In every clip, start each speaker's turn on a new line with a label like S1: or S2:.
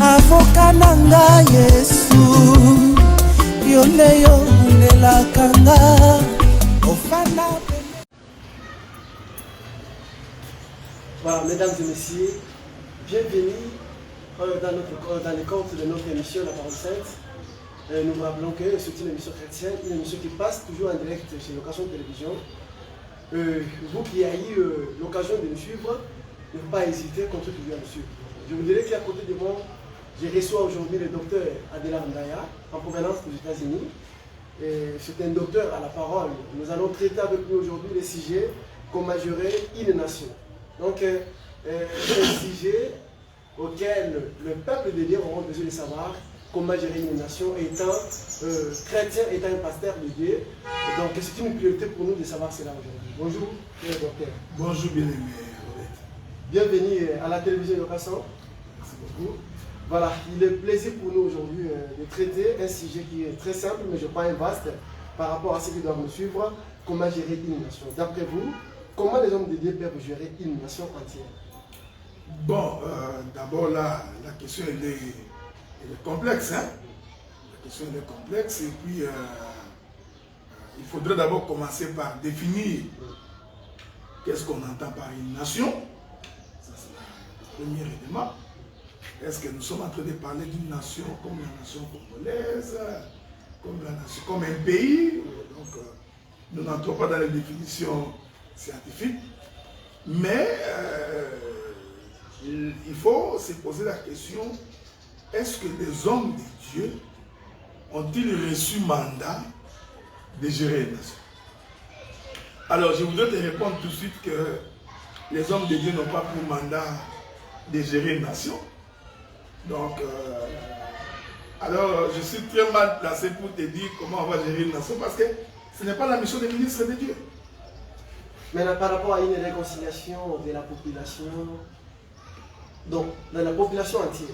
S1: avocat nanga Yesu yoleyo nelakanga ofana.
S2: Voilà, mesdames et messieurs, bienvenue dans les comptes de notre émission La Parole Sainte. Nous vous rappelons que c'est une émission chrétienne, une émission qui passe toujours en direct chez l'occasion de télévision. Vous qui avez eu l'occasion de nous suivre, ne faut pas hésiter à contribuer à nous suivre. Je vous dirais qu'à côté de moi, je reçois aujourd'hui le docteur Adela Ndaya, en provenance des États-Unis. C'est un docteur à la parole. Nous allons traiter avec lui aujourd'hui le sujet comment gérer une nation. Donc, un sujet auquel le peuple de Dieu aura besoin de savoir comment gérer une nation étant chrétien, étant un pasteur de Dieu. Et donc, c'est une priorité pour nous de savoir cela aujourd'hui. Bonjour, docteur.
S3: Bonjour, bien-aimé.
S2: Bienvenue à la télévision Locasan. Merci beaucoup. Voilà, il est plaisir pour nous aujourd'hui de traiter un sujet qui est très simple, mais je crois un vaste par rapport à ceux qui doivent nous suivre. Comment gérer une nation? D'après vous, comment les hommes de Dieu peuvent gérer une nation entière?
S3: Bon, d'abord la question elle est complexe. Hein? La question elle est complexe et puis il faudrait d'abord commencer par définir qu'est-ce qu'on entend par une nation. Ça c'est le premier élément. Est-ce que nous sommes en train de parler d'une nation comme la nation congolaise, comme un pays? Donc nous n'entrons pas dans les définitions scientifiques, mais il faut se poser la question, est-ce que les hommes de Dieu ont-ils reçu mandat de gérer une nation? Alors je voudrais te répondre tout de suite que les hommes de Dieu n'ont pas pour mandat de gérer une nation. Donc, alors je suis très mal placé pour te dire comment on va gérer une nation parce que ce n'est pas la mission des ministres de Dieu.
S2: Maintenant, par rapport à une réconciliation de la population, donc dans la population entière,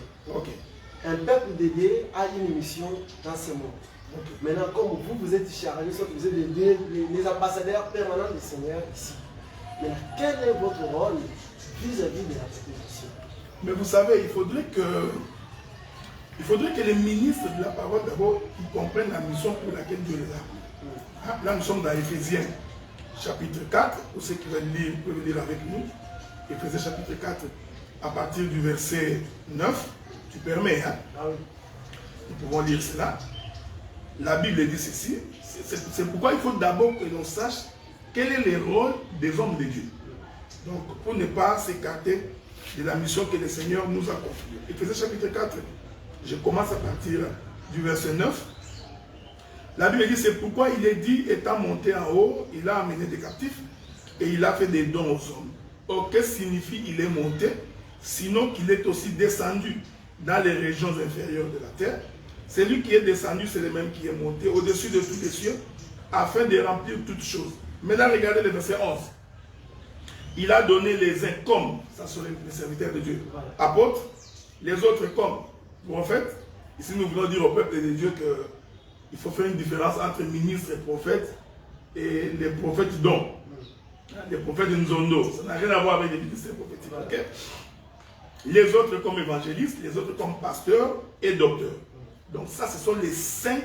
S2: un peuple de Dieu a une mission dans ce monde. Maintenant, comme vous êtes chargés, vous êtes les ambassadeurs permanents du Seigneur ici. Maintenant, quel est votre rôle vis-à-vis de la population?
S3: Mais vous savez, il faudrait que les ministres de la parole d'abord comprennent la mission pour laquelle Dieu les a. Là, nous sommes dans Éphésiens chapitre 4, pour ceux qui veulent lire, peuvent lire avec nous. Éphésiens chapitre 4, à partir du verset 9, tu permets, hein?
S2: Ah oui.
S3: Nous pouvons lire cela. La Bible dit ceci, c'est pourquoi il faut d'abord que l'on sache quel est le rôle des hommes de Dieu. Donc, pour ne pas s'écarter de la mission que le Seigneur nous a confiée. Éphésiens chapitre 4, je commence à partir du verset 9. La Bible dit, c'est pourquoi il est dit, étant monté en haut, il a amené des captifs et il a fait des dons aux hommes. Or, qu'est-ce que signifie il est monté? Sinon qu'il est aussi descendu dans les régions inférieures de la terre. Celui qui est descendu, c'est le même qui est monté au-dessus de tous les cieux, afin de remplir toutes choses. Maintenant, regardez le verset 11. Il a donné les uns comme, ça sont les serviteurs de Dieu, apôtres, les autres comme prophètes. Ici, nous voulons dire au peuple de Dieu qu'il faut faire une différence entre ministres et prophètes et les prophètes dont. Les prophètes de Nzondo, ça n'a rien à voir avec les ministères prophétiques. Okay? Les autres comme évangélistes, les autres comme pasteurs et docteurs. Donc ça, ce sont les 5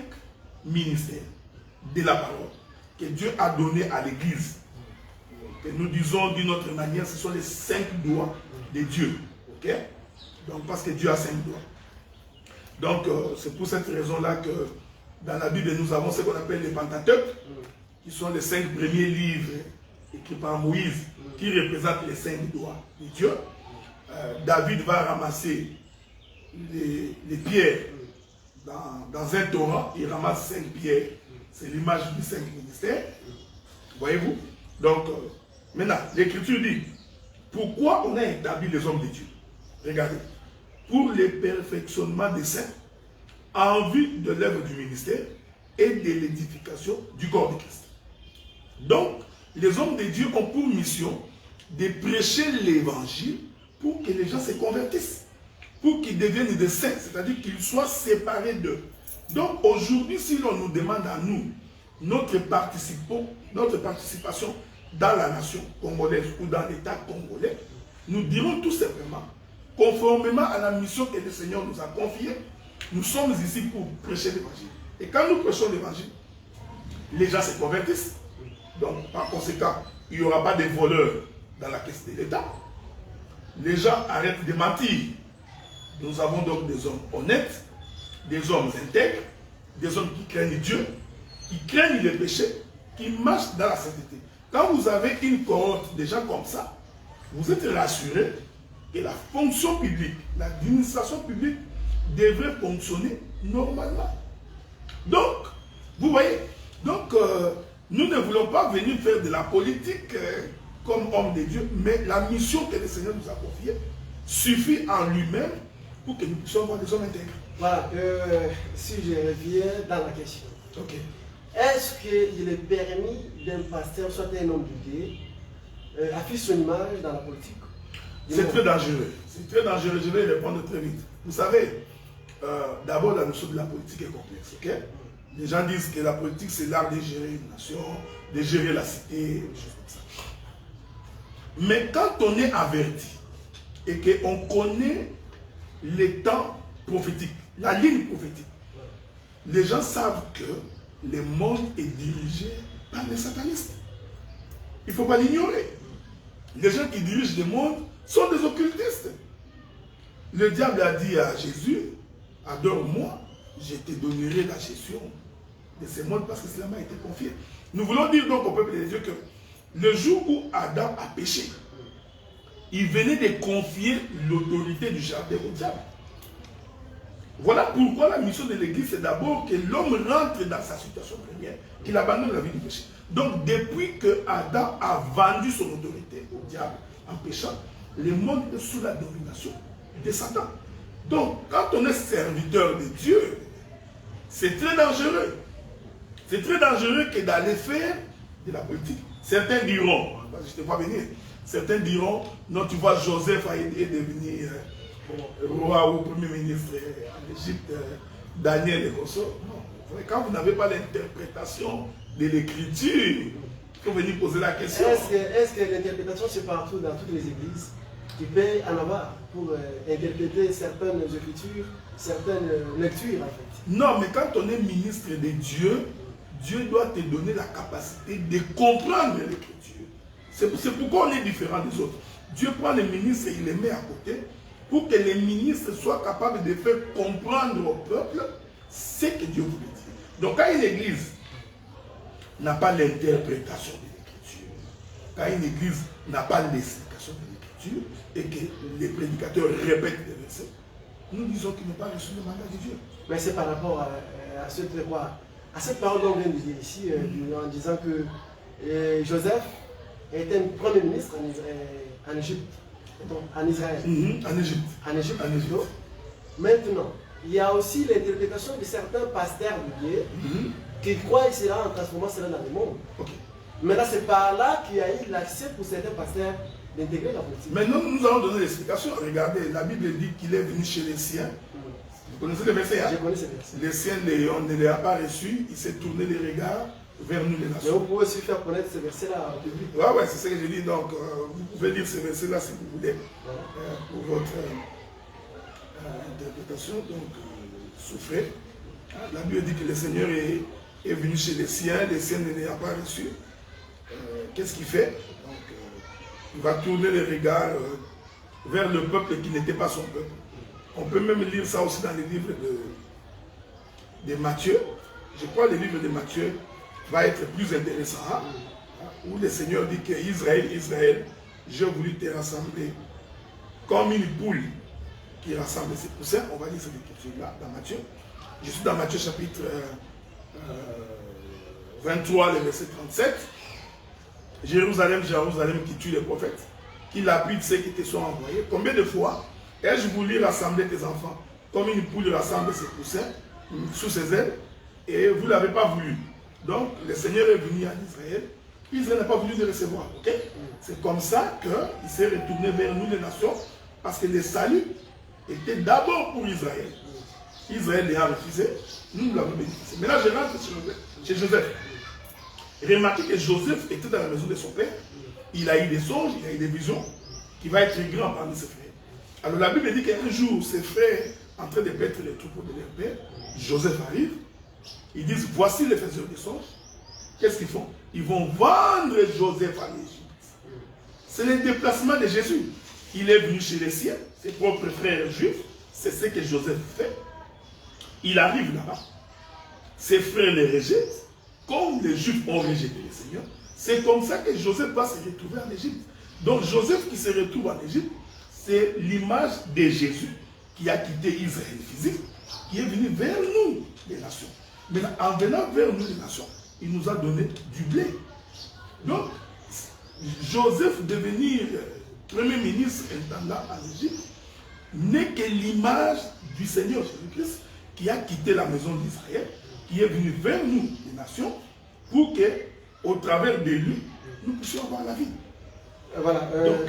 S3: ministères de la parole que Dieu a donné à l'Église. Que nous disons d'une autre manière, ce sont les 5 doigts de Dieu. Okay? Donc parce que Dieu a 5 doigts. Donc c'est pour cette raison-là que dans la Bible, nous avons ce qu'on appelle les Pentateuques, qui sont les 5 premiers livres écrits par Moïse, qui représentent les 5 doigts de Dieu. David va ramasser les pierres dans un torrent, il ramasse 5 pierres, c'est l'image du 5 ministères. Voyez-vous? Donc, maintenant, l'Écriture dit, pourquoi on a établi les hommes de Dieu? Regardez, pour le perfectionnement des saints, en vue de l'œuvre du ministère et de l'édification du corps de Christ. Donc, les hommes de Dieu ont pour mission de prêcher l'évangile pour que les gens se convertissent, pour qu'ils deviennent des saints, c'est-à-dire qu'ils soient séparés d'eux. Donc aujourd'hui, si l'on nous demande à nous notre participation dans la nation congolaise ou dans l'État congolais, nous dirons tout simplement conformément à la mission que le Seigneur nous a confiée, nous sommes ici pour prêcher l'évangile. Et quand nous prêchons l'évangile, les gens se convertissent. Donc, par conséquent, il n'y aura pas de voleurs dans la caisse de l'État. Les gens arrêtent de mentir. Nous avons donc des hommes honnêtes, des hommes intègres, des hommes qui craignent Dieu, qui craignent les péchés, qui marchent dans la sainteté. Quand vous avez une cohorte de gens comme ça, vous êtes rassurés que la fonction publique, l'administration publique devrait fonctionner normalement. Donc, vous voyez, nous ne voulons pas venir faire de la politique comme homme de Dieu, mais la mission que le Seigneur nous a confiée suffit en lui-même pour que nous puissions avoir des hommes intègres.
S2: Voilà, si je reviens dans la question.
S3: Ok.
S2: Est-ce qu'il est permis d'un pasteur, soit un homme de Dieu, affiche son image dans la politique?
S3: C'est très dangereux. C'est très dangereux. Je vais répondre très vite. Vous savez, d'abord, la notion de la politique est complexe. Okay? Les gens disent que la politique, c'est l'art de gérer une nation, de gérer la cité, des choses comme ça. Mais quand on est averti et qu'on connaît les temps prophétiques, la ligne prophétique, les gens savent que le monde est dirigé par les satanistes. Il ne faut pas l'ignorer. Les gens qui dirigent le monde sont des occultistes. Le diable a dit à Jésus, adore-moi, je te donnerai la gestion de ce monde parce que cela m'a été confié. Nous voulons dire donc au peuple de Dieu que le jour où Adam a péché, il venait de confier l'autorité du jardin au diable. Voilà pourquoi la mission de l'Église, c'est d'abord que l'homme rentre dans sa situation première, qu'il abandonne la vie du péché. Donc, depuis que Adam a vendu son autorité au diable en péchant, le monde est sous la domination de Satan. Donc, quand on est serviteur de Dieu, c'est très dangereux. C'est très dangereux que d'aller faire de la politique. Certains diront, je ne te vois venir, certains diront, non, tu vois, Joseph est devenu roi ou premier ministre en Égypte, Daniel et Rousseau. Non, quand vous n'avez pas l'interprétation de l'écriture, il faut venir poser la question.
S2: Est-ce que l'interprétation, c'est partout dans toutes les églises? Tu peux en avoir pour interpréter certaines écritures, certaines lectures en fait.
S3: Non, mais quand on est ministre de Dieu, Dieu doit te donner la capacité de comprendre l'écriture. C'est pourquoi on est différent des autres. Dieu prend les ministres et il les met à côté pour que les ministres soient capables de faire comprendre au peuple ce que Dieu voulait dire. Donc quand une église n'a pas l'interprétation de l'écriture, quand une église n'a pas l'explication de l'écriture et que les prédicateurs répètent les versets, nous disons qu'ils n'ont pas reçu le mandat de Dieu.
S2: Mais c'est par rapport à cette parole qu'on vient de dire ici, en disant que Joseph était un premier ministre en Égypte, en Israël.
S3: En Égypte.
S2: En Égypte. Maintenant, il y a aussi l'interprétation de certains pasteurs de Dieu qui croient que cela en transformant cela dans le monde.
S3: Okay.
S2: Maintenant, c'est par là qu'il y a eu l'accès pour certains pasteurs d'intégrer la politique.
S3: Maintenant, nous allons donner l'explication. Regardez, la Bible dit qu'il est venu chez les siens. Vous connaissez le verset, hein? Je connais ce verset. Les siens, on ne les a pas reçus. Il s'est tourné les regards vers nous les nations.
S2: Mais vous pouvez aussi faire connaître ce verset-là au public.
S3: Ouais, c'est ce que je dis. Donc, vous pouvez lire ce verset-là si vous voulez, pour votre interprétation. Donc, souffrez. La Bible dit que le Seigneur est venu chez les siens ne les a pas reçus. Qu'est-ce qu'il fait? Donc, il va tourner les regards vers le peuple qui n'était pas son peuple. On peut même lire ça aussi dans les livres de Matthieu. Je crois que le livre de Matthieu va être plus intéressant, où le Seigneur dit que Israël, j'ai voulu te rassembler comme une poule qui rassemble ses poussins. On va lire cette écriture-là dans Matthieu. Je suis dans Matthieu chapitre 23, le verset 37. Jérusalem, Jérusalem qui tue les prophètes, qui lapide ceux qui te sont envoyés. Combien de fois ai-je voulu rassembler tes enfants comme une poule rassemble ses poussins sous ses ailes et vous ne l'avez pas voulu. Donc le Seigneur est venu en Israël. Israël n'a pas voulu le recevoir. Okay? C'est comme ça qu'il s'est retourné vers nous les nations parce que le salut était d'abord pour Israël. Israël l'a refusé, nous l'avons bénéficié. Maintenant je rentre chez Joseph. Remarquez que Joseph était dans la maison de son père. Il a eu des songes, il a eu des visions, qui va être grand parmi ses frères. Alors la Bible dit qu'un jour, ses frères, en train de paître les troupeaux de leur père, Joseph arrive, ils disent, voici les faiseurs de songes. Qu'est-ce qu'ils font? Ils vont vendre Joseph à l'Égypte. C'est le déplacement de Jésus. Il est venu chez les siens, ses propres frères juifs, c'est ce que Joseph fait. Il arrive là-bas, ses frères les rejettent, comme les Juifs ont rejeté le Seigneur. C'est comme ça que Joseph va se retrouver en Égypte. Donc Joseph qui se retrouve en Égypte, c'est l'image de Jésus qui a quitté Israël physique, qui est venu vers nous, les nations. Mais en venant vers nous, les nations, il nous a donné du blé. Donc, Joseph devenir premier ministre intendant en Égypte n'est que l'image du Seigneur Jésus-Christ qui a quitté la maison d'Israël, qui est venu vers nous, les nations, pour que, au travers de lui, nous puissions avoir la vie.
S2: Voilà.
S3: Donc,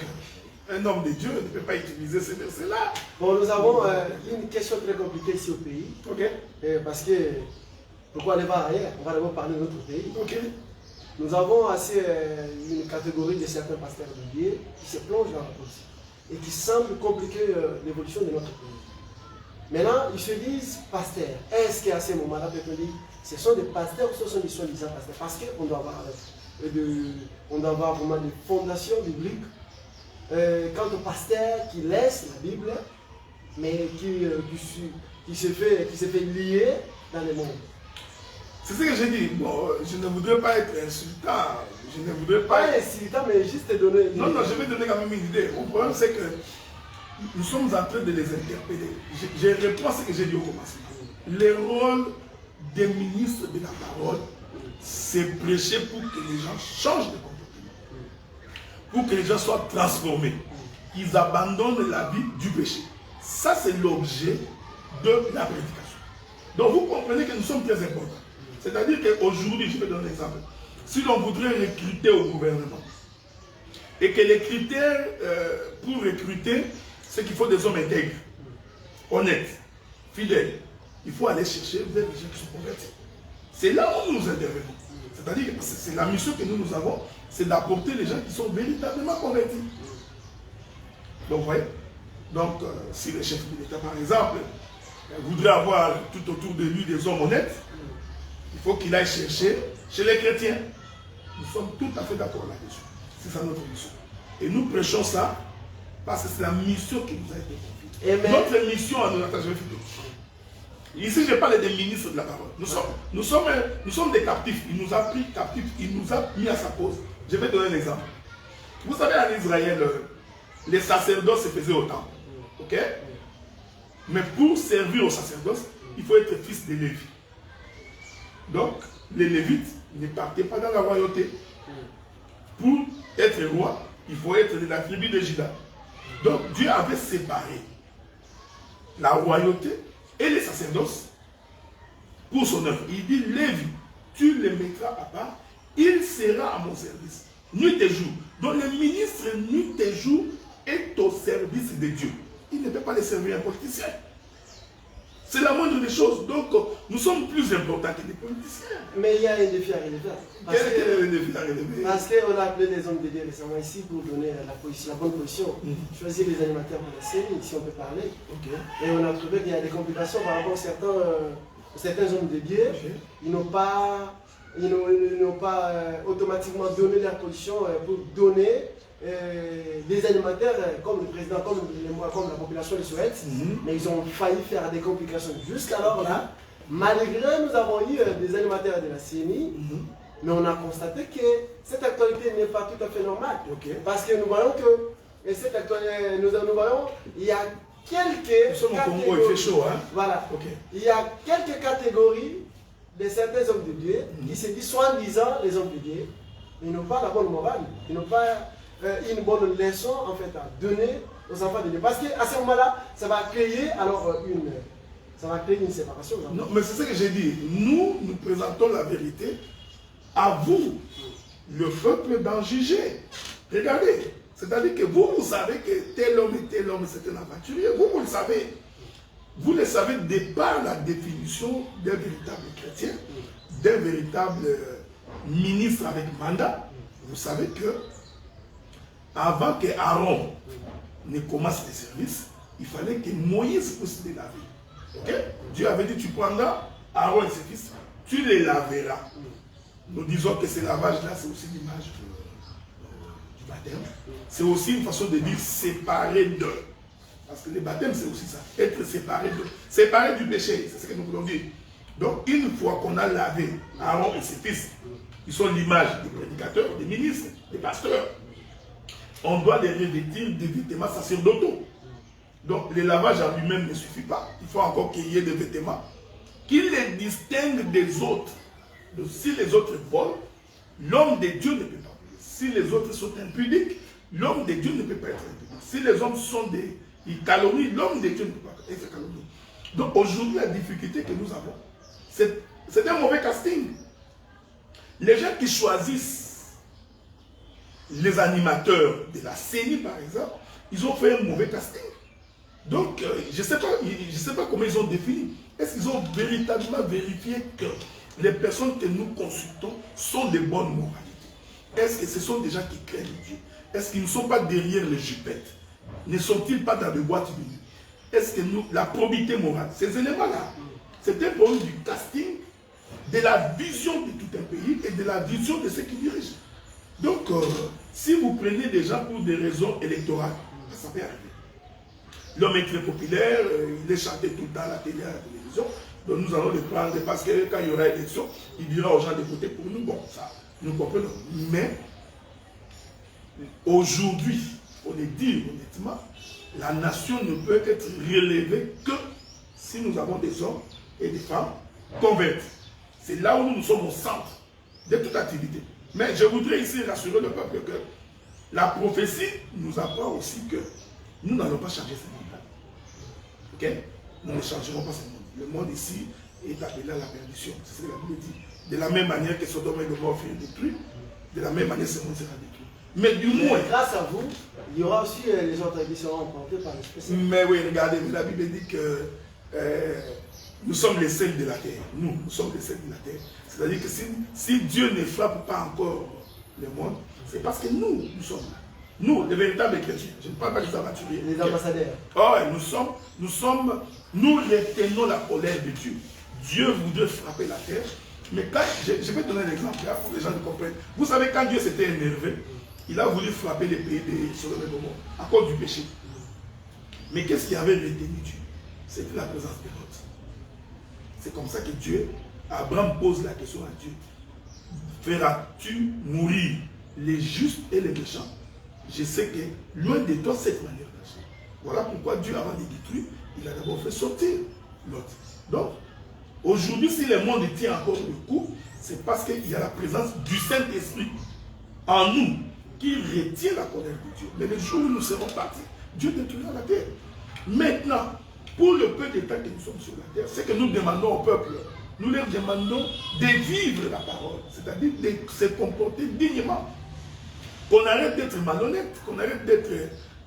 S3: un homme de Dieu ne peut pas utiliser ces versets-là.
S2: Bon, nous avons une question très compliquée ici au pays.
S3: Ok.
S2: Parce que, pourquoi aller voir ailleurs? On va d'abord parler de notre pays.
S3: Ok.
S2: Nous avons assez une catégorie de certains pasteurs de Dieu qui se plongent dans la politique et qui semblent compliquer l'évolution de notre pays. Maintenant, ils se disent pasteurs. Est-ce qu'à ce moment-là, peut-on dire ce sont des pasteurs ou ce sont des soi-disant pasteurs? Parce qu'on doit avoir vraiment des fondations bibliques. Quant au pasteur qui laisse la Bible, mais qui se fait lier dans le monde.
S3: C'est ce que j'ai dit. Bon, je ne voudrais pas être insultant. Je ne voudrais pas
S2: être insultant, mais juste te donner une idée.
S3: Non, je vais donner quand même une idée. Le problème, c'est que nous sommes en train de les interpeller. Je réponds à ce que j'ai dit au commencement. Le rôle des ministres de la parole, c'est prêcher pour que les gens changent de comportement. Pour que les gens soient transformés. Qu'ils abandonnent la vie du péché. Ça, c'est l'objet de la prédication. Donc, vous comprenez que nous sommes très importants. C'est-à-dire qu'aujourd'hui, je vais donner un exemple. Si l'on voudrait recruter au gouvernement, et que les critères pour recruter, c'est qu'il faut des hommes intègres, honnêtes, fidèles, il faut aller chercher vers les gens qui sont convertis. C'est là où nous intervenons. C'est-à-dire que c'est la mission que nous avons, c'est d'apporter les gens qui sont véritablement convertis. Donc, vous voyez, donc, si le chef de l'État, par exemple, voudrait avoir tout autour de lui des hommes honnêtes, il faut qu'il aille chercher chez les chrétiens. Nous sommes tout à fait d'accord là-dessus. C'est ça notre mission. Et nous prêchons ça parce que c'est la mission qui nous a été confiée. Notre mission à nous attacher. Ici, je parle des ministres de la parole. Nous sommes des captifs. Il nous a pris captifs. Il nous a mis à sa cause. Je vais donner un exemple. Vous savez, en Israël, les sacerdoces se faisaient au temple. Ok? Mais pour servir au sacerdoce, il faut être fils de Lévi. Donc, les Lévites ne partaient pas dans la royauté. Pour être roi, il faut être de la tribu de Juda. Donc, Dieu avait séparé la royauté et les sacerdoces pour son œuvre. Il dit, Lévi, tu les mettras à part, il sera à mon service, nuit et jour. Donc, le ministre, nuit et jour, est au service de Dieu. Il ne peut pas les servir un politicien. C'est la moindre des choses. Donc, nous sommes plus importants que les politiciens.
S2: Mais il y a un défi à relever.
S3: Quel est le défi à relever?
S2: Parce qu'on a appelé les hommes de Dieu récemment ici pour donner la bonne position. Choisir les animateurs pour la série, si on peut parler. Et on a trouvé qu'il y a des complications par rapport à certains hommes de Dieu. Ils n'ont pas automatiquement donné leur position pour donner des animateurs comme le président, comme la population le souhaite, mais ils ont failli faire des complications jusqu'alors là. Malgré nous avons eu des animateurs de la CNI, mais on a constaté que cette actualité n'est pas tout à fait normale. Parce que nous voyons que cette actualité, nous voyons, il y a quelques catégories.
S3: Congo, il fait chaud, hein?
S2: Voilà. Il y a quelques catégories de certains hommes de Dieu qui se disent soi-disant les hommes de Dieu. Ils n'ont pas la bonne morale, ils n'ont pas une bonne leçon en fait à donner aux enfants de Dieu. Parce qu'à ce moment-là, ça va créer alors une séparation.
S3: Non, mais c'est ce que j'ai dit. Nous présentons la vérité. À vous, le peuple, d'en juger. Regardez. C'est-à-dire que vous savez que tel homme et tel homme, c'est un aventurier. Vous le savez. Vous le savez de par la définition d'un véritable chrétien, d'un véritable ministre avec mandat. Vous savez que avant que Aaron ne commence les services, il fallait que Moïse puisse les laver. Okay? Dieu avait dit, tu prendras Aaron et ses fils, tu les laveras. Nous disons que ce lavage-là, c'est aussi l'image du baptême. C'est aussi une façon de dire séparé d'eux. Parce que le baptême, c'est aussi ça. Être séparé d'eux. Séparé du péché, c'est ce que nous voulons dire. Donc, une fois qu'on a lavé Aaron et ses fils, ils sont l'image des prédicateurs, des ministres, des pasteurs, on doit les revêtir des vêtements sacerdotaux. Donc, le lavage en lui-même ne suffit pas. Il faut encore qu'il y ait des vêtements qui les distinguent des autres. Donc, si les autres volent, l'homme de Dieu ne peut pas voler. Si les autres sont impudiques, l'homme de Dieu ne peut pas être impudique. Si les hommes sont des calomnies, l'homme de Dieu ne peut pas être calomnié. Donc, aujourd'hui, la difficulté que nous avons, c'est un mauvais casting. Les gens qui choisissent les animateurs de la CENI, par exemple, ils ont fait un mauvais casting. Donc, je ne sais pas comment ils ont défini. Est-ce qu'ils ont véritablement vérifié que les personnes que nous consultons sont de bonnes moralités? Est-ce que ce sont des gens qui craignent Dieu? Est-ce qu'ils ne sont pas derrière les jupettes? Ne sont-ils pas dans les boîtes de nuit? Est-ce que la probité morale, ces éléments-là, c'est un problème du casting, de la vision de tout un pays et de la vision de ceux qui dirigent. Donc, si vous prenez des gens pour des raisons électorales, ça peut arriver. L'homme est très populaire, il est chanté tout le temps à la télé, à la télévision. Donc nous allons le prendre parce que quand il y aura élection, il dira aux gens de voter pour nous. Bon, ça, nous comprenons. Mais aujourd'hui, il faut le dire honnêtement, la nation ne peut être relevée que si nous avons des hommes et des femmes convertis. C'est là où nous sommes au centre de toute activité. Mais je voudrais ici rassurer le peuple que la prophétie nous apprend aussi que nous n'allons pas changer ce monde-là. Ok? Nous ne changerons pas ce monde. Le monde ici est appelé à la perdition. C'est ce que la Bible dit. De la même manière que Sodome et Gomorrhe furent détruits, de la même manière ce monde sera détruit. Mais du moins.
S2: Grâce à vous, il y aura aussi les autres qui seront emportés par l'Esprit Saint.
S3: Mais oui, regardez, la Bible dit que nous sommes les sels de la terre. Nous sommes les sels de la terre. C'est-à-dire que si Dieu ne frappe pas encore le monde, c'est parce que nous sommes là. Nous, les véritables chrétiens, je ne parle pas des aventuriers.
S2: Les ambassadeurs.
S3: Oh, nous retenons la colère de Dieu. Dieu voudrait frapper la terre. Mais quand, je vais donner un exemple là pour que les gens comprennent. Vous savez, quand Dieu s'était énervé, il a voulu frapper les pays de Sodome et Gomorrhe à cause du péché. Mais qu'est-ce qui avait retenu Dieu? C'était la présence de Lot. C'est comme ça que Dieu, Abraham pose la question à Dieu. Feras-tu mourir les justes et les méchants? Je sais que loin de toi cette manière d'agir. Voilà pourquoi Dieu, avant de détruire, il a d'abord fait sortir Lot. Donc, aujourd'hui, si le monde tient encore le coup, c'est parce qu'il y a la présence du Saint-Esprit en nous qui retient la colère de Dieu. Mais le jour où nous serons partis, Dieu détruira la terre. Maintenant, pour le peu de temps que nous sommes sur la terre, c'est que nous demandons au peuple, nous leur demandons de vivre la parole, c'est-à-dire de se comporter dignement. Qu'on arrête d'être malhonnête, qu'on arrête d'être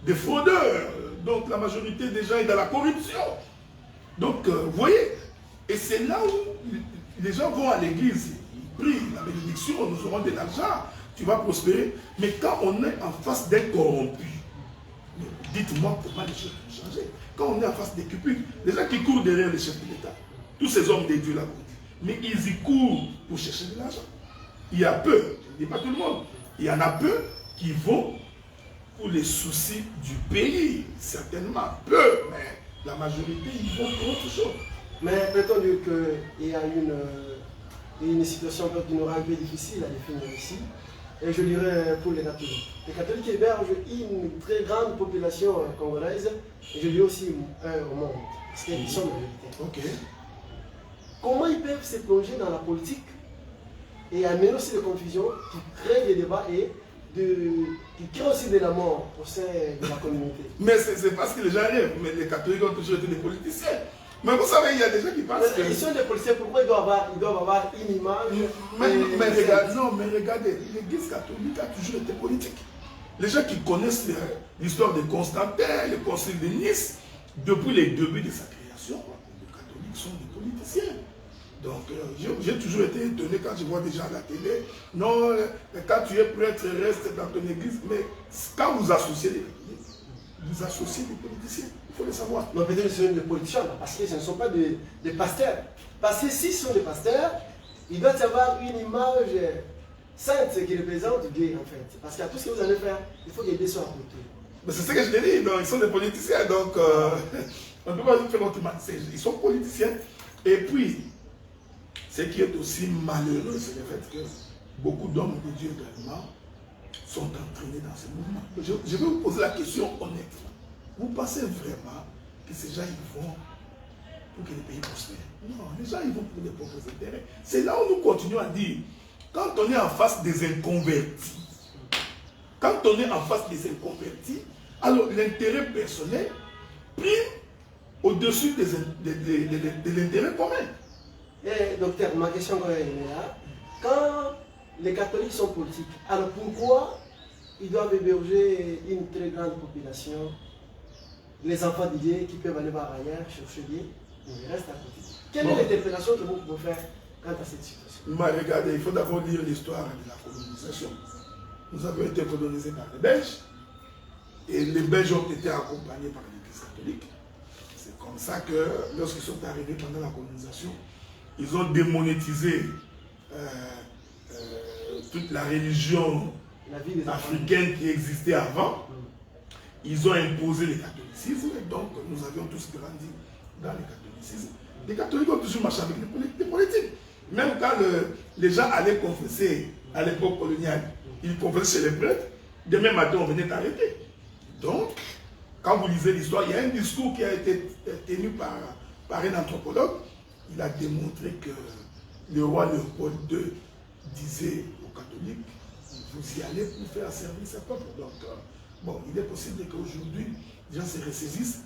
S3: des fraudeurs. Donc la majorité des gens est dans la corruption. Donc, vous voyez, et c'est là où les gens vont à l'église, ils prient, la bénédiction, nous aurons de l'argent, tu vas prospérer. Mais quand on est en face d'un corrompu, dites-moi comment les choses vont changer. Quand on est en face des cupides, les gens qui courent derrière les chefs de l'État, tous ces hommes de Dieu là, mais ils y courent pour chercher de l'argent. Il y a peu, je ne dis pas tout le monde, il y en a peu qui vont pour les soucis du pays, certainement peu, mais la majorité, ils vont pour autre chose.
S2: Mais peut-on dire qu'il y a une situation qui nous rend un peu difficile à définir ici, et je dirais pour les catholiques. Les catholiques hébergent une très grande population congolaise, et je dis aussi au monde, parce qu'ils sont majoritaires.
S3: Ok.
S2: Comment ils peuvent se plonger dans la politique et amener aussi des confusions qui créent des débats et qui créent aussi de la mort au sein de la communauté?
S3: Mais c'est parce que les gens rêvent, mais les catholiques ont toujours été des politiciens. Mais vous savez, il y a des gens qui pensent que...
S2: Ils sont des policiers, pourquoi ils doivent avoir une image?
S3: Mais regardez, l'église catholique a toujours été politique. Les gens qui connaissent l'histoire de Constantin, le concile de Nice, depuis les débuts de sa création, les catholiques sont des politiciens. Donc, j'ai toujours été étonné quand je vois des gens à la télé. Non, quand tu es prêtre, reste dans ton église. Mais quand vous associez les catholiques, vous associez des politiciens. Il faut le savoir.
S2: Mais peut-être que ce sont des politiciens, parce que ce ne sont pas des pasteurs. Parce que s'ils sont des pasteurs, il doit y avoir une image sainte qui représente Dieu, en fait. Parce qu'à tout ce que vous allez faire, il faut que Dieu soit à côté.
S3: Mais c'est ce que je te dis, donc, ils sont des politiciens, donc on ne peut pas faire autrement. Ils sont politiciens. Et puis, ce qui est aussi malheureux, c'est le fait que beaucoup d'hommes de Dieu également sont entraînés dans ce mouvement. Je vais vous poser la question honnêtement. Vous pensez vraiment que ces gens ils vont pour que les pays prospèrent? Non, les gens ils vont pour les propres intérêts. C'est là où nous continuons à dire, quand on est en face des inconvertis, alors l'intérêt personnel prime au-dessus de l'intérêt commun.
S2: Et docteur, ma question est là. Quand les catholiques sont politiques, alors pourquoi ils doivent héberger une très grande population, les enfants de Dieu qui peuvent aller voir ailleurs, chercher Dieu, ils restent à côté? Quelle est l'interprétation que vous pouvez faire quant à cette situation?
S3: Regardez, il faut d'abord lire l'histoire de la colonisation. Nous avons été colonisés par les Belges, et les Belges ont été accompagnés par l'Église catholique. C'est comme ça que, lorsqu'ils sont arrivés pendant la colonisation, ils ont démonétisé toute la religion africaine qui existait avant. Ils ont imposé le catholicisme, et donc nous avions tous grandi dans le catholicisme. Les catholiques ont toujours marché avec les politiques. Même quand les gens allaient confesser à l'époque coloniale, ils confessaient chez les prêtres, demain matin on venait t'arrêter. Donc, quand vous lisez l'histoire, il y a un discours qui a été tenu par un anthropologue. Il a démontré que le roi Léopold II disait aux catholiques, vous y allez pour faire servir ce peuple. Donc, bon, il est possible qu'aujourd'hui, les gens se ressaisissent,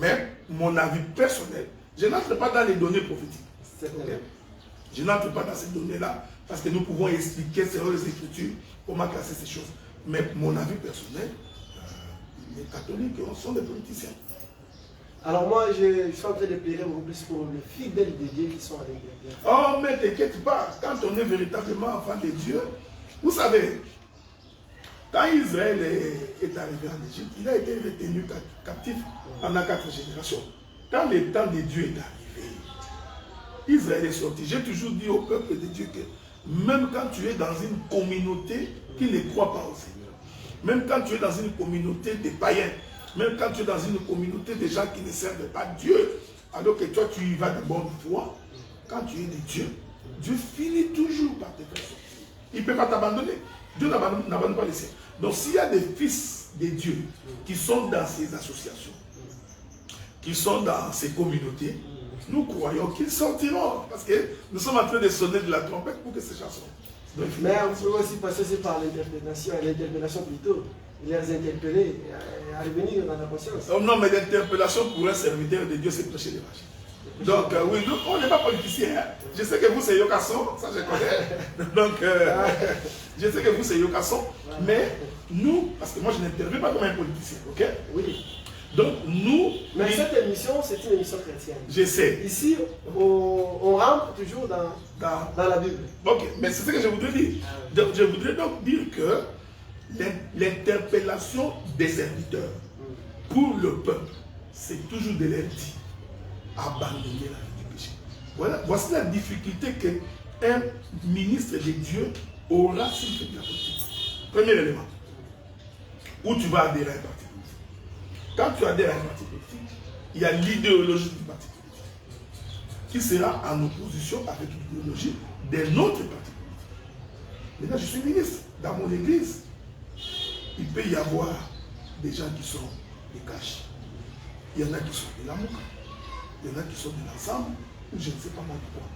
S3: mais mon avis personnel, je n'entre pas dans les données prophétiques. Okay? Je n'entre pas dans ces données-là, parce que nous pouvons expliquer selon les Écritures comment classer ces choses. Mais mon avis personnel, les catholiques sont des politiciens.
S2: Alors moi, je suis en train de plaider beaucoup plus pour les fidèles de Dieu qui sont à l'intérieur.
S3: Oh, mais t'inquiète pas, quand on est véritablement enfant de Dieu, vous savez, quand Israël est arrivé en Égypte, il a été retenu captif pendant 4 générations. Quand le temps de Dieu est arrivé, Israël est sorti. J'ai toujours dit au peuple de Dieu que même quand tu es dans une communauté qui ne croit pas au Seigneur, même quand tu es dans une communauté de païens, même quand tu es dans une communauté de gens qui ne servent pas Dieu, alors que toi tu y vas de bonne foi, quand tu es de Dieu, Dieu finit toujours par te faire sortir. Il ne peut pas t'abandonner. Dieu n'abandonne pas les siens. Donc s'il y a des fils de Dieu qui sont dans ces associations, qui sont dans ces communautés, nous croyons qu'ils sortiront. Parce que nous sommes en train de sonner de la trompette pour que ces gens sortent.
S2: Mais on peut aussi passer par l'interpellation plutôt. Les interpeller, à revenir dans la conscience.
S3: Oh non, mais l'interpellation pour un serviteur de Dieu, c'est prêcher les vaches. Donc, oui, nous, on n'est pas politiciens. Hein. Je sais que vous, c'est Yokasson, ça je connais. Donc, je sais que vous, c'est Yokasson. Mais nous, parce que moi, je n'interviens pas comme un politicien, ok?
S2: Oui.
S3: Donc, nous...
S2: Mais cette émission, c'est une émission chrétienne.
S3: Je sais.
S2: Ici, on rentre toujours dans la Bible.
S3: Ok, mais c'est ce que je voudrais dire. Donc, je voudrais donc dire que l'interpellation des serviteurs pour le peuple, c'est toujours de leur dire abandonner la vie du péché. Voilà, voici la difficulté qu'un ministre de Dieu aura s'il fait de la politique. Premier élément, où tu vas adhérer à un parti politique. Quand tu adhères à un parti politique, il y a l'idéologie du parti politique qui sera en opposition avec l'idéologie d'un autre parti politique. Maintenant, je suis ministre dans mon église. Il peut y avoir des gens qui sont des caches. Il y en a qui sont de l'amour. Il y en a qui sont de l'ensemble. Ou je ne sais pas moi de quoi.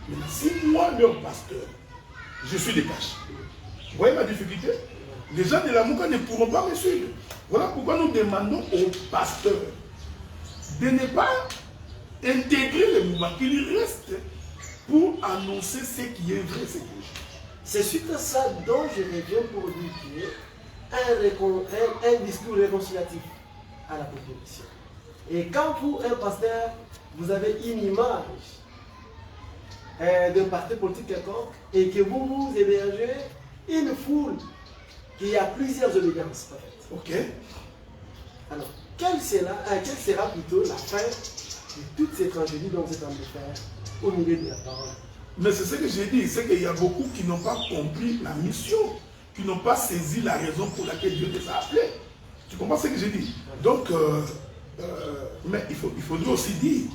S3: Maintenant, si moi, leur pasteur, je suis des caches. Vous voyez ma difficulté? Les gens de l'amour ne pourront pas me suivre. Voilà pourquoi nous demandons aux pasteurs de ne pas intégrer le mouvement, qu'il reste pour annoncer ce qui est vrai, ce qui est juste.
S2: C'est suite à ça dont je reviens pour dire que un discours réconciliatif à la population. Et quand vous, un pasteur, vous avez une image d'un parti politique quelconque et que vous hébergez une foule qui a plusieurs obédiences.
S3: Ok.
S2: Alors, quelle sera plutôt la fin de toutes ces tragédies dont vous êtes en train de faire au milieu de la parole?
S3: Mais c'est ce que j'ai dit, c'est qu'il y a beaucoup qui n'ont pas compris la mission, qui n'ont pas saisi la raison pour laquelle Dieu les a appelés. Tu comprends ce que j'ai dit? Donc, mais il faudrait aussi dire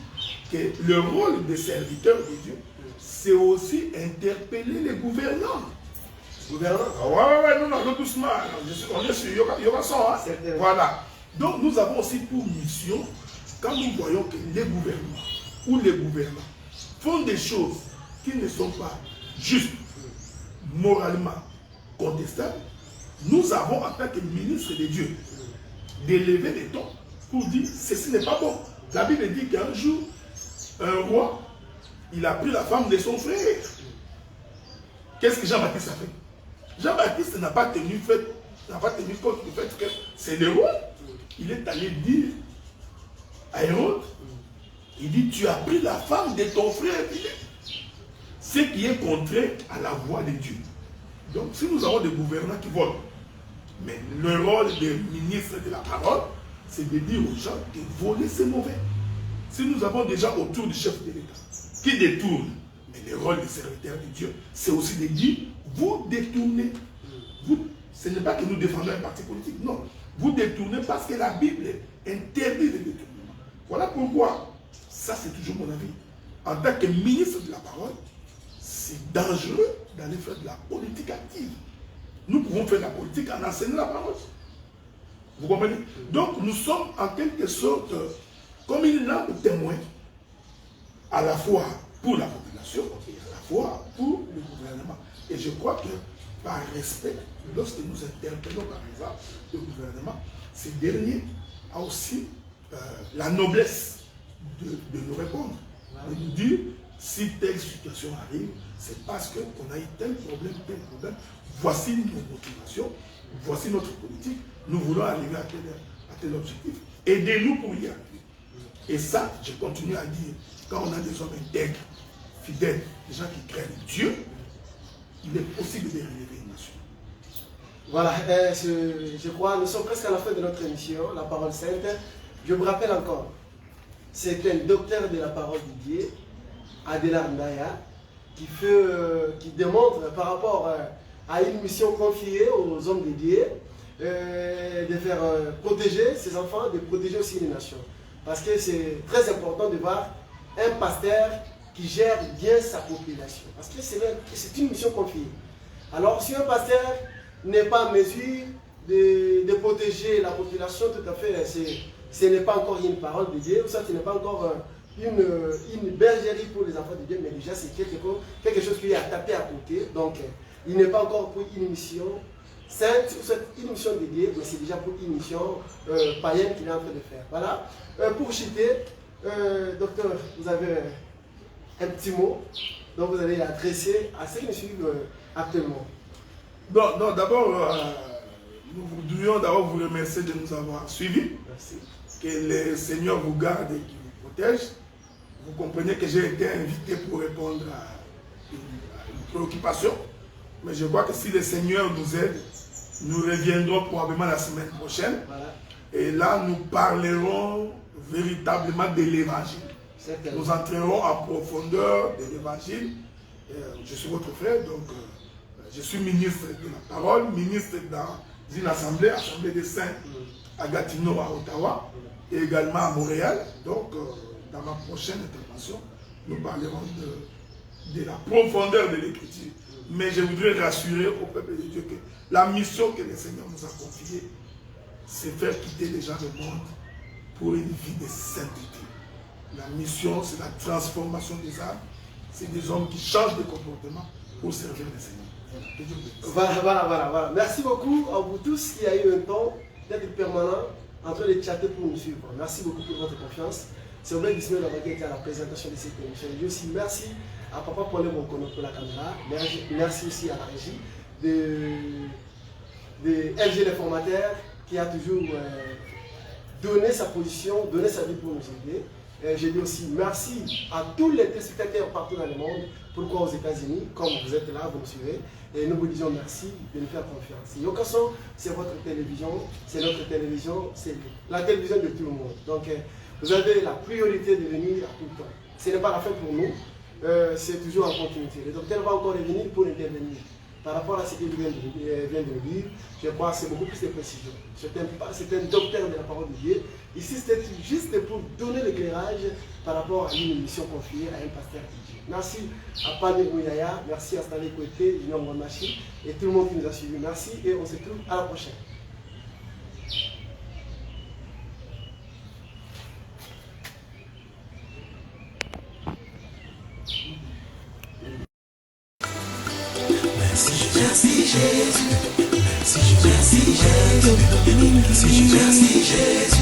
S3: que le rôle des serviteurs de Dieu, c'est aussi interpeller les gouvernants. Non, doucement. On est sur Yogason. Voilà. Donc, nous avons aussi pour mission, quand nous voyons que les gouvernements ou les gouvernants font des choses qui ne sont pas justes, moralement contestables, nous avons, en tant que ministre de Dieu, d'élever les tons pour dire ceci n'est pas bon. La Bible dit qu'un jour, un roi, il a pris la femme de son frère. Qu'est-ce que Jean-Baptiste a fait? Jean-Baptiste n'a pas tenu compte du fait que c'est le roi. Il est allé dire à Hérode, il dit, tu as pris la femme de ton frère. Ce qui est contraire à la voix de Dieu. Donc si nous avons des gouvernants qui volent, mais le rôle des ministres de la parole, c'est de dire aux gens que voler c'est mauvais. Si nous avons déjà autour du chef de l'État qui détourne, mais le rôle des serviteurs de Dieu, c'est aussi de dire, vous détournez. Ce n'est pas que nous défendons un parti politique, non. Vous détournez parce que la Bible interdit le détournement. Voilà pourquoi, ça c'est toujours mon avis. En tant que ministre de la parole, c'est dangereux d'aller faire de la politique active. Nous pouvons faire de la politique en enseignant la parole. Vous comprenez? Donc nous sommes en quelque sorte comme une lampe témoin, à la fois pour la population et à la fois pour le gouvernement. Et je crois que par respect, lorsque nous interpellons par exemple le gouvernement, ce dernier a aussi la noblesse de nous répondre, de nous dire si telle situation arrive, c'est parce qu'on a eu tel problème, voici nos motivations, voici notre politique, nous voulons arriver à tel objectif, aidez-nous pour y arriver. Et ça, je continue à dire, quand on a des hommes intègres, fidèles, des gens qui craignent Dieu, il est possible de relever une nation.
S2: Voilà, je crois, nous sommes presque à la fin de notre émission, la parole sainte. Je vous rappelle encore, c'est un docteur de la parole de Dieu, Adela Ndaya, qui démontre par rapport à une mission confiée aux hommes de Dieu, de faire protéger ses enfants, de protéger aussi les nations. Parce que c'est très important de voir un pasteur qui gère bien sa population. Parce que c'est une mission confiée. Alors si un pasteur n'est pas en mesure de protéger la population, tout à fait, ce n'est pas encore une parole de Dieu, ou ça, ce n'est pas encore une bergerie pour les enfants de Dieu, mais déjà c'est quelque chose qui est à taper à côté. Donc il n'est pas encore pour une mission sainte, une mission de Dieu, mais c'est déjà pour une mission païenne qu'il est en train de faire. Voilà. Pour chuter, docteur, vous avez un petit mot dont vous allez adresser à ceux qui nous suivent actuellement.
S3: Non, d'abord, nous voudrions d'abord vous remercier de nous avoir suivis.
S2: Merci.
S3: Que le Seigneur vous garde et qu'il vous protège. Vous comprenez que j'ai été invité pour répondre à une préoccupation. Mais je crois que si le Seigneur nous aide, nous reviendrons probablement la semaine prochaine. Voilà. Et là, nous parlerons véritablement de l'évangile. Nous entrerons en profondeur de l'évangile. Je suis votre frère, donc je suis ministre de la parole, ministre dans une assemblée des saints à Gatineau, à Ottawa, et également à Montréal. Donc, dans ma prochaine intervention, nous parlerons de la profondeur de l'écriture. Mais je voudrais rassurer au peuple de Dieu que la mission que le Seigneur nous a confiée, c'est faire quitter les gens du monde pour une vie de sainteté. La mission, c'est la transformation des âmes. C'est des hommes qui changent de comportement pour servir le Seigneur.
S2: Voilà. Merci beaucoup à vous tous qui a eu un temps d'être permanent en train de chatter pour nous suivre. Merci beaucoup pour votre confiance. C'est Obed Ismaël d'avoir été à la présentation de cette émission. Je dis aussi merci à Papa Paulé Monkono pour la caméra. Merci aussi à la régie de LG les formateurs qui a toujours donné sa position, donné sa vie pour nous aider. J'ai dit aussi merci à tous les téléspectateurs partout dans le monde. Pourquoi aux États-Unis, comme vous êtes là, vous me suivez. Et nous vous disons merci de nous faire confiance. Yokason, c'est votre télévision, c'est notre télévision, c'est la télévision de tout le monde. Donc, vous avez la priorité de venir à tout le temps. Ce n'est pas la fin pour nous, c'est toujours en continuité. Le docteur va encore revenir pour intervenir. Par rapport à ce qu'il vient de dire, je crois que c'est beaucoup plus de précision. C'est un docteur de la parole de Dieu. Ici, c'était juste pour donner l'éclairage par rapport à une mission confiée à un pasteur de Dieu. Merci à Pani Ouyaya, merci à Stanley Kouete, Junior Monmachi et tout le monde qui nous a suivis. Merci et on se retrouve à la prochaine.
S1: Merci Jésus, merci Jésus, merci Jésus, merci Jésus.